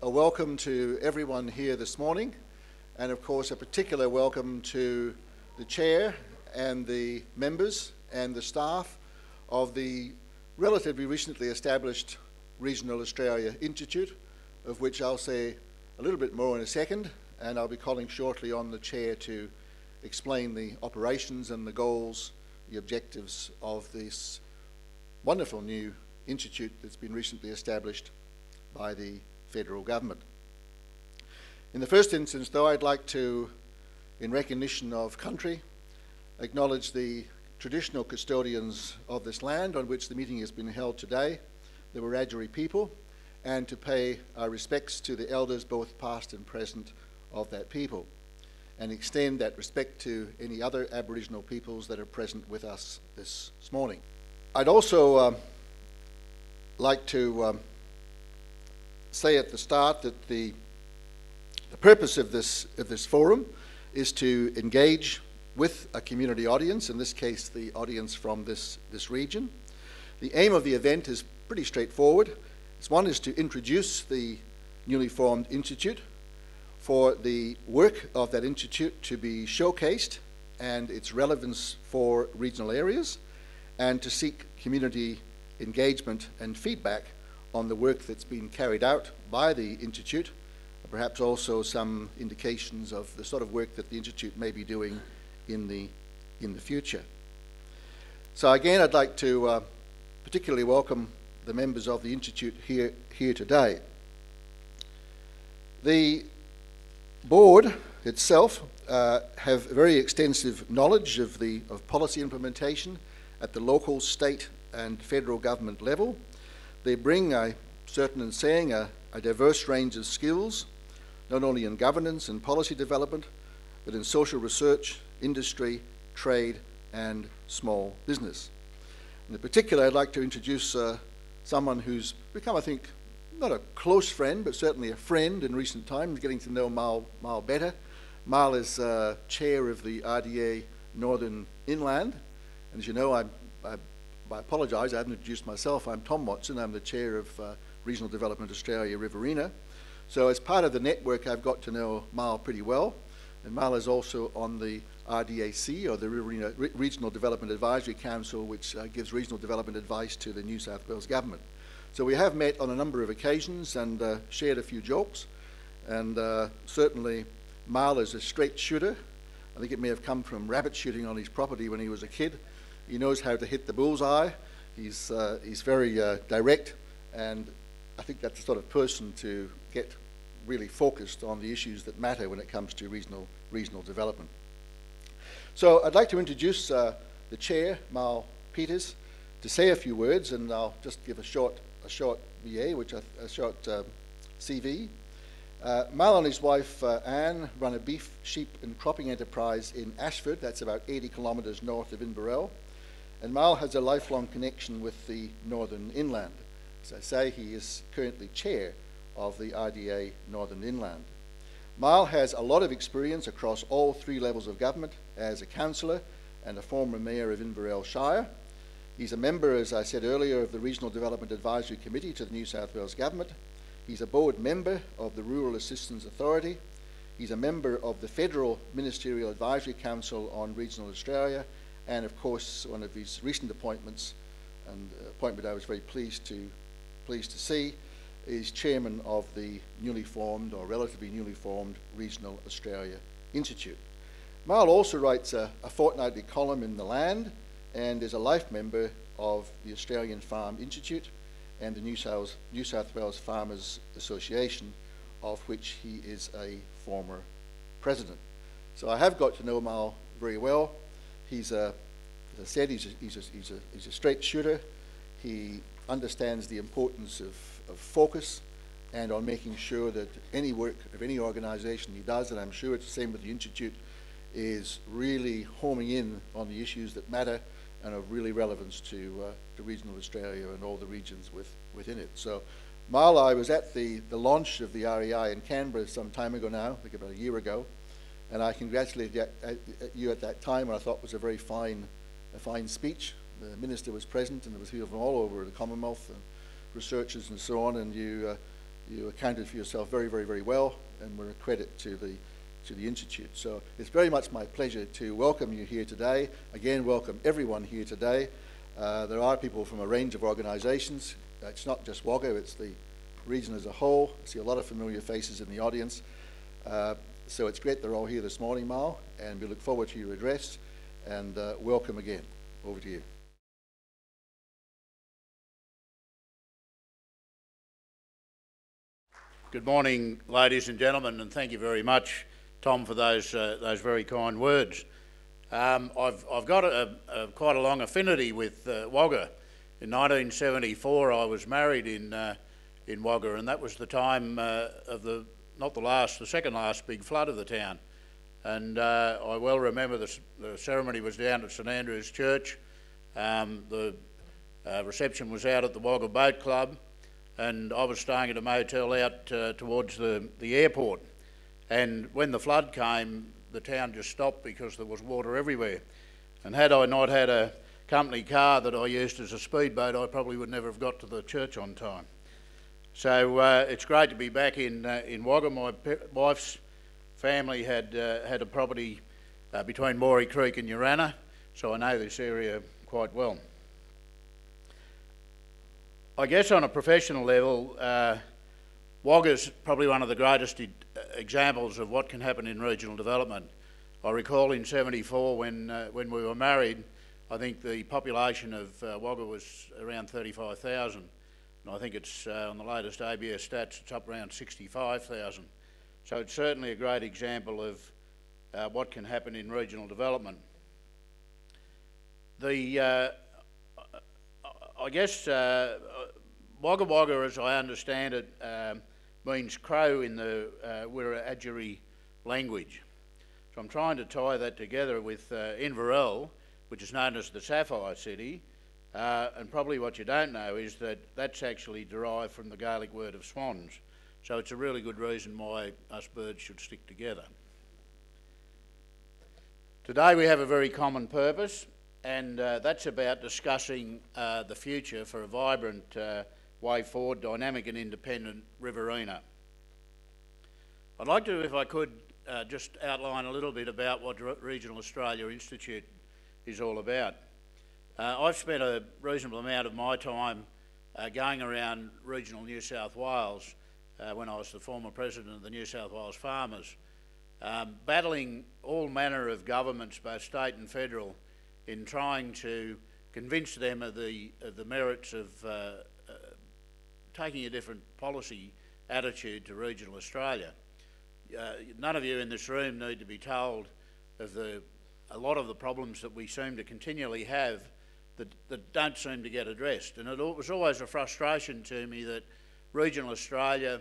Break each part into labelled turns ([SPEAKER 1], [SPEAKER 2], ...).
[SPEAKER 1] a welcome to everyone here this morning, and of course a particular welcome to the Chair and the members and the staff of the relatively recently established Regional Australia Institute, of which I'll say a little bit more in a second, and I'll be calling shortly on the Chair to explain the operations and the goals, the objectives of this wonderful new institute that's been recently established by the federal government. In the first instance, though, I'd like to, in recognition of country, acknowledge the traditional custodians of this land on which the meeting has been held today, the Wiradjuri people, and to pay our respects to the elders, both past and present, of that people, and extend that respect to any other Aboriginal peoples that are present with us this morning. I'd also like to say at the start that the purpose of this forum is to engage with a community audience, in this case the audience from this region. The aim of the event is pretty straightforward. One is to introduce the newly formed institute, for the work of that institute to be showcased and its relevance for regional areas, and to seek community engagement and feedback on the work that's been carried out by the Institute, perhaps also some indications of the sort of work that the Institute may be doing in the future. So again, I'd like to particularly welcome the members of the Institute here today. The board itself have very extensive knowledge of policy implementation at the local, state and federal government level. They bring, certain in saying, a diverse range of skills, not only in governance and policy development, but in social research, industry, trade, and small business. In particular, I'd like to introduce someone who's become, I think, not a close friend, but certainly a friend in recent times, getting to know Mal better. Mal is chair of the RDA Northern Inland, and as you know, I apologise, I haven't introduced myself. I'm Tom Watson. I'm the chair of Regional Development Australia Riverina. So as part of the network, I've got to know Mal pretty well. And Mal is also on the RDAC, or the Riverina Regional Development Advisory Council, which gives regional development advice to the New South Wales government. So we have met on a number of occasions and shared a few jokes. And certainly Mal is a straight shooter. I think it may have come from rabbit shooting on his property when he was a kid. He knows how to hit the bullseye. He's very direct, and I think that's the sort of person to get really focused on the issues that matter when it comes to regional development. So I'd like to introduce the chair, Mal Peters, to say a few words, and I'll just give a short VA, a short CV. Mal and his wife Anne run a beef, sheep and cropping enterprise in Ashford. That's about 80 kilometres north of Inverell. And Mal has a lifelong connection with the Northern Inland. As I say, he is currently chair of the RDA Northern Inland. Mal has a lot of experience across all three levels of government as a councillor and a former mayor of Inverell Shire. He's a member, as I said earlier, of the Regional Development Advisory Committee to the New South Wales Government. He's a board member of the Rural Assistance Authority. He's a member of the Federal Ministerial Advisory Council on Regional Australia, and of course, one of his recent appointments, and appointment I was very pleased to see, is chairman of the newly formed, or relatively newly formed, Regional Australia Institute. Mal also writes a fortnightly column in The Land, and is a life member of the Australian Farm Institute and the New South Wales Farmers Association, of which he is a former president. So I have got to know Mal very well. He's as I said, he's a straight shooter. He understands the importance of focus and on making sure that any work of any organisation he does, and I'm sure it's the same with the Institute, is really homing in on the issues that matter and of really relevance to regional Australia and all the regions within it. So Mal, I was at the launch of the REI in Canberra some time ago now, I think about a year ago, and I congratulated you at that time, and I thought was a very fine speech. The Minister was present, and there was people from all over the Commonwealth, and researchers and so on, and you You accounted for yourself very, very, very well, and were a credit to the Institute. So it's very much my pleasure to welcome you here today. Again, welcome everyone here today. There are people from a range of organisations. It's not just Wagga, it's the region as a whole. I see a lot of familiar faces in the audience. So it's great they're all here this morning, Mal, and we look forward to your address, and welcome again. Over to you.
[SPEAKER 2] Good morning, ladies and gentlemen, and thank you very much, Tom, for those very kind words. I've got quite a long affinity with Wagga. In 1974, I was married in Wagga, and that was the time of the second last big flood of the town. And I well remember the ceremony was down at St Andrew's Church. The reception was out at the Wagga Boat Club, and I was staying at a motel out towards the airport. And when the flood came, the town just stopped because there was water everywhere. And had I not had a company car that I used as a speedboat, I probably would never have got to the church on time. So it's great to be back in Wagga. My wife's family had a property between Moree Creek and Riverina, so I know this area quite well. I guess on a professional level, Wagga's probably one of the greatest examples of what can happen in regional development. I recall in '74 when we were married, I think the population of Wagga was around 35,000, and I think it's on the latest ABS stats it's up around 65,000. So it's certainly a great example of what can happen in regional development. I guess Wagga Wagga, as I understand it, means crow in the Wiradjuri language. So I'm trying to tie that together with Inverell, which is known as the Sapphire City, and probably what you don't know is that that's actually derived from the Gaelic word of swans. So it's a really good reason why us birds should stick together. Today we have a very common purpose, and that's about discussing the future for a vibrant way forward, dynamic and independent Riverina. I'd like to, if I could, just outline a little bit about what Regional Australia Institute is all about. I've spent a reasonable amount of my time going around regional New South Wales when I was the former president of the New South Wales Farmers, battling all manner of governments, both state and federal, in trying to convince them of the merits of taking a different policy attitude to regional Australia. None of you in this room need to be told of a lot of the problems that we seem to continually have that don't seem to get addressed. And it was always a frustration to me that regional Australia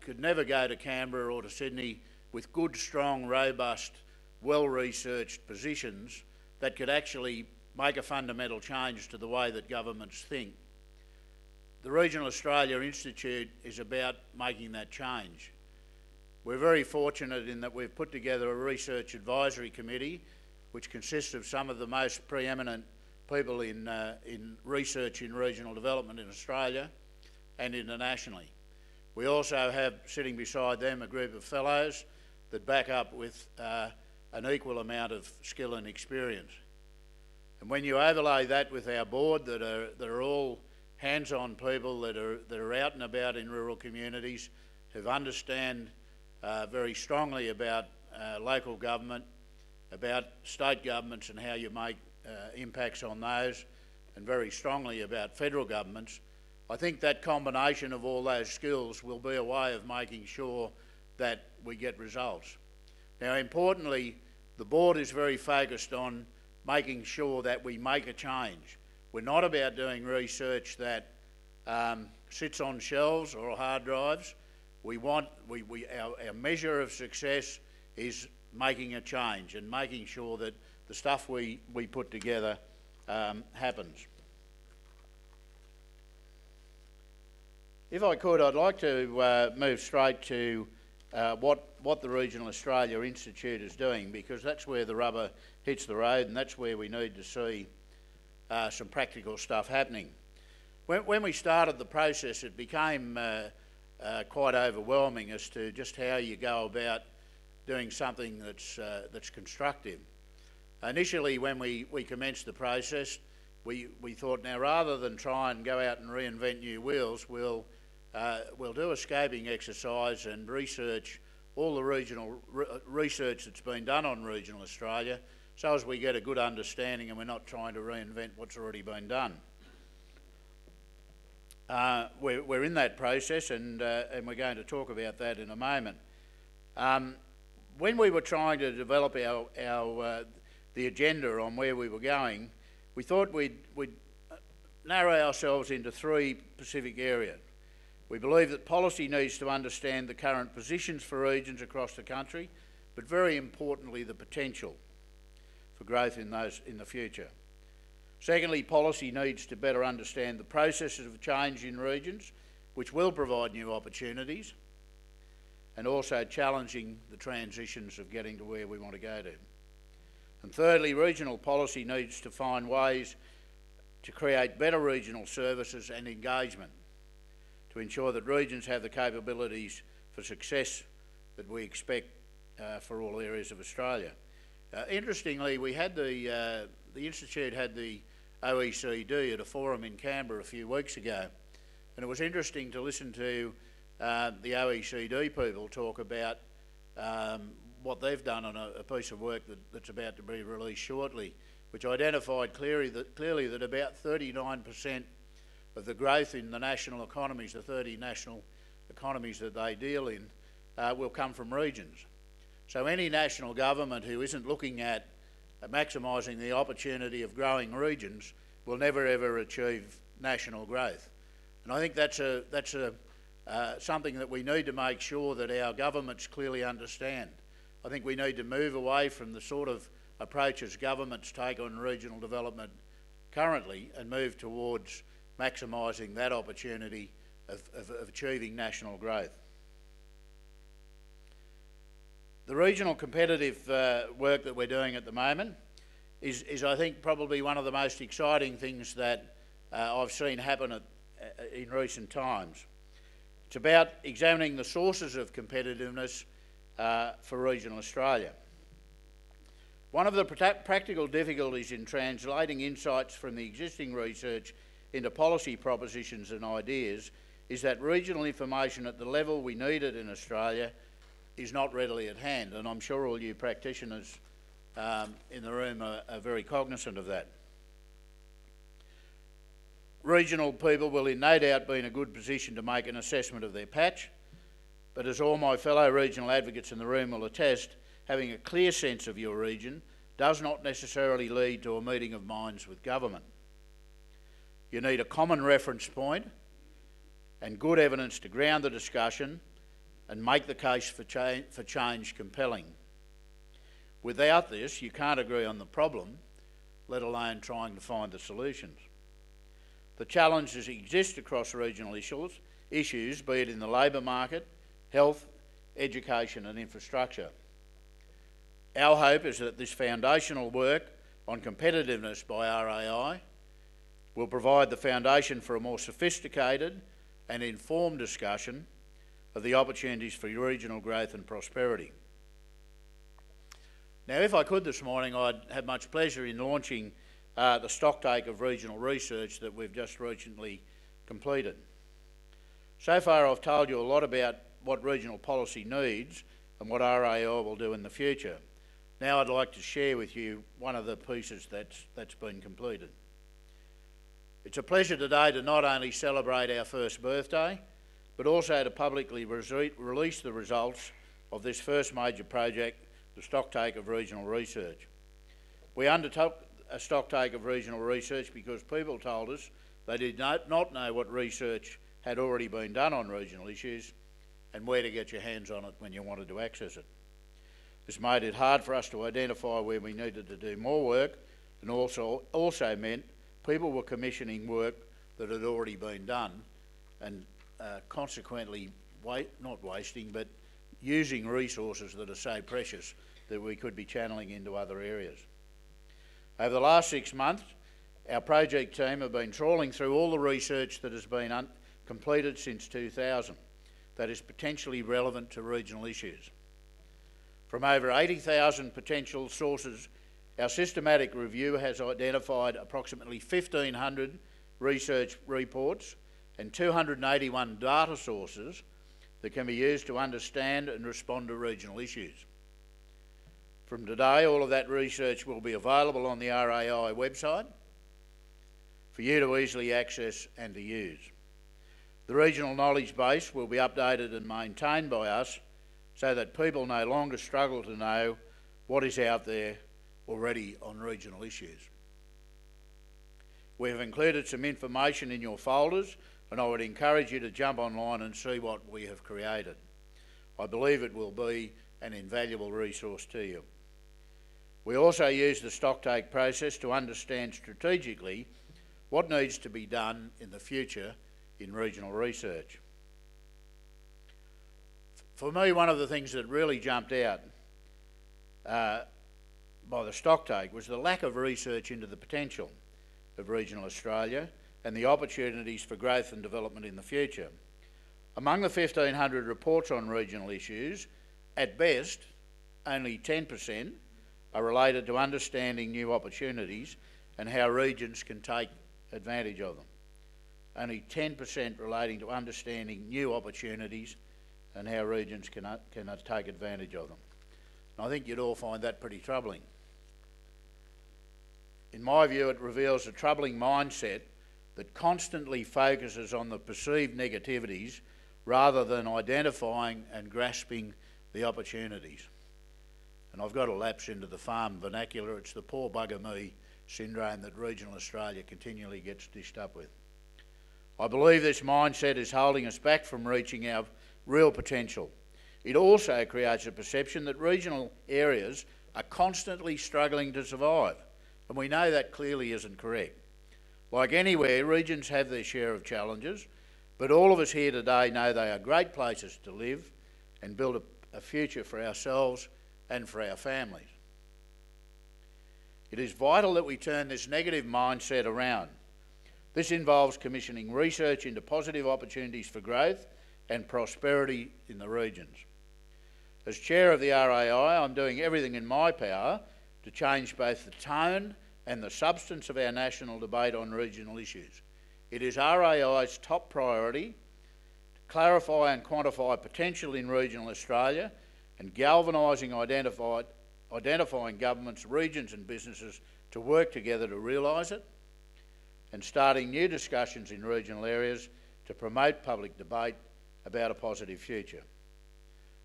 [SPEAKER 2] could never go to Canberra or to Sydney with good, strong, robust, well-researched positions that could actually make a fundamental change to the way that governments think. The Regional Australia Institute is about making that change. We're very fortunate in that we've put together a research advisory committee which consists of some of the most preeminent people in research in regional development in Australia and internationally. We also have sitting beside them a group of fellows that back up with an equal amount of skill and experience. And when you overlay that with our board that are all hands-on people that are out and about in rural communities, who understand very strongly about local government, about state governments and how you make impacts on those, and very strongly about federal governments, I think that combination of all those skills will be a way of making sure that we get results. Now, importantly, the board is very focused on making sure that we make a change. We're not about doing research that sits on shelves or hard drives. Our measure of success is making a change and making sure that the stuff we put together happens. If I could, I'd like to move straight to what the Regional Australia Institute is doing, because that's where the rubber hits the road and that's where we need to see some practical stuff happening. When we started the process, it became quite overwhelming as to just how you go about doing something that's constructive. Initially, when we commenced the process, we thought, now rather than try and go out and reinvent new wheels, we'll do a scoping exercise and research all the regional research that's been done on regional Australia, so as we get a good understanding and we're not trying to reinvent what's already been done. We're in that process, and we're going to talk about that in a moment. When we were trying to develop the agenda on where we were going, we thought we'd narrow ourselves into three specific areas. We believe that policy needs to understand the current positions for regions across the country, but very importantly, the potential for growth in the future. Secondly, policy needs to better understand the processes of change in regions, which will provide new opportunities, and also challenging the transitions of getting to where we want to go to. And thirdly, regional policy needs to find ways to create better regional services and engagement to ensure that regions have the capabilities for success that we expect for all areas of Australia. Interestingly, we had the Institute had the OECD at a forum in Canberra a few weeks ago, and it was interesting to listen to the OECD people talk about what they've done on a piece of work that's about to be released shortly, which identified clearly that about 39% of the growth in the national economies, the 30 national economies that they deal in, will come from regions. So any national government who isn't looking at maximising the opportunity of growing regions will never ever achieve national growth. And I think that's something that we need to make sure that our governments clearly understand. I think we need to move away from the sort of approaches governments take on regional development currently and move towards maximising that opportunity of achieving national growth. The regional competitive work that we're doing at the moment is I think, probably one of the most exciting things that I've seen happen in recent times. It's about examining the sources of competitiveness for regional Australia. One of the practical difficulties in translating insights from the existing research into policy propositions and ideas is that regional information at the level we need it in Australia is not readily at hand, and I'm sure all you practitioners in the room are very cognisant of that. Regional people will no doubt be in a good position to make an assessment of their patch, but as all my fellow regional advocates in the room will attest, having a clear sense of your region does not necessarily lead to a meeting of minds with government. You need a common reference point and good evidence to ground the discussion and make the case for change compelling. Without this, you can't agree on the problem, let alone trying to find the solutions. The challenges exist across regional issues, be it in the labour market, health, education and infrastructure. Our hope is that this foundational work on competitiveness by RAI will provide the foundation for a more sophisticated and informed discussion of the opportunities for regional growth and prosperity. Now, if I could this morning, I'd have much pleasure in launching the stocktake of regional research that we've just recently completed. So far, I've told you a lot about what regional policy needs and what RAI will do in the future. Now I'd like to share with you one of the pieces that's been completed. It's a pleasure today to not only celebrate our first birthday, but also to publicly release the results of this first major project, the stocktake of regional research. We undertook a stocktake of regional research because people told us they did not know what research had already been done on regional issues and where to get your hands on it when you wanted to access it. This made it hard for us to identify where we needed to do more work, and also meant people were commissioning work that had already been done and consequently not wasting but using resources that are so precious that we could be channeling into other areas. Over the last 6 months, our project team have been trawling through all the research that has been completed since 2000, that is potentially relevant to regional issues. From over 80,000 potential sources, our systematic review has identified approximately 1,500 research reports and 281 data sources that can be used to understand and respond to regional issues. From today, all of that research will be available on the RAI website for you to easily access and to use. The regional knowledge base will be updated and maintained by us so that people no longer struggle to know what is out there already on regional issues. We have included some information in your folders, and I would encourage you to jump online and see what we have created. I believe it will be an invaluable resource to you. We also use the stocktake process to understand strategically what needs to be done in the future in regional research. For me, one of the things that really jumped out by the stocktake was the lack of research into the potential of regional Australia and the opportunities for growth and development in the future. Among the 1,500 reports on regional issues, at best, only 10% are related to understanding new opportunities and how regions can take advantage of them. Only 10% relating to understanding new opportunities and how regions can take advantage of them. And I think you'd all find that pretty troubling. In my view, it reveals a troubling mindset that constantly focuses on the perceived negativities rather than identifying and grasping the opportunities. And I've got a lapse into the farm vernacular. It's the poor bugger me syndrome that regional Australia continually gets dished up with. I believe this mindset is holding us back from reaching our real potential. It also creates a perception that regional areas are constantly struggling to survive, and we know that clearly isn't correct. Like anywhere, regions have their share of challenges, but all of us here today know they are great places to live and build a future for ourselves and for our families. It is vital that we turn this negative mindset around. This involves commissioning research into positive opportunities for growth and prosperity in the regions. As Chair of the RAI, I'm doing everything in my power to change both the tone and the substance of our national debate on regional issues. It is RAI's top priority to clarify and quantify potential in regional Australia and galvanising identifying governments, regions and businesses to work together to realise it, and starting new discussions in regional areas to promote public debate about a positive future.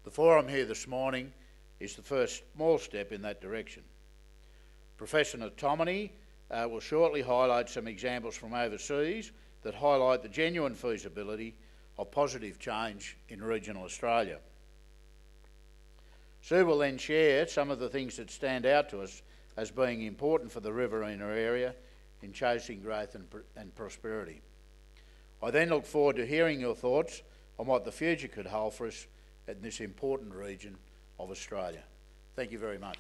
[SPEAKER 2] The forum here this morning is the first small step in that direction. Professor Natomany will shortly highlight some examples from overseas that highlight the genuine feasibility of positive change in regional Australia. Sue will then share some of the things that stand out to us as being important for the Riverina area in chasing growth and prosperity. I then look forward to hearing your thoughts on what the future could hold for us in this important region of Australia. Thank you very much.